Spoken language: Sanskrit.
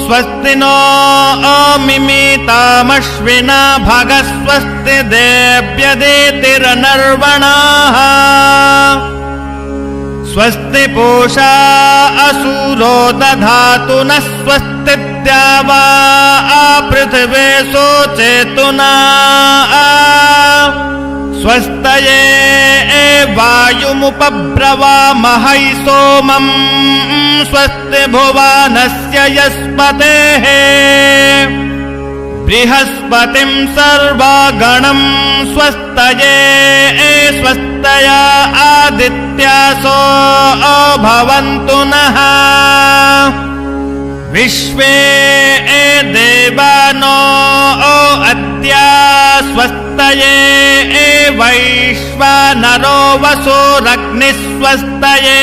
स्वस्ति नो मिमीतामश्विना भगः स्वस्ति देव्यदेतिरनर्वणाः स्वस्ति पूषा असूरो दधातु नः स्वस्ति द्यावा पृथिवी शोचेतुना स्वस्तये वायुमुपब्रवामहै सोमम् स्वस्ति भुवनस्य यस्पतेः बृहस्पतिं सर्वगणं स्वस्तये स्वस्तया आदित्यासो भवन्तु नः विश्वे देवानो अद्य स्वस्तये वैश्वानरो वसुरग्निः स्वस्तये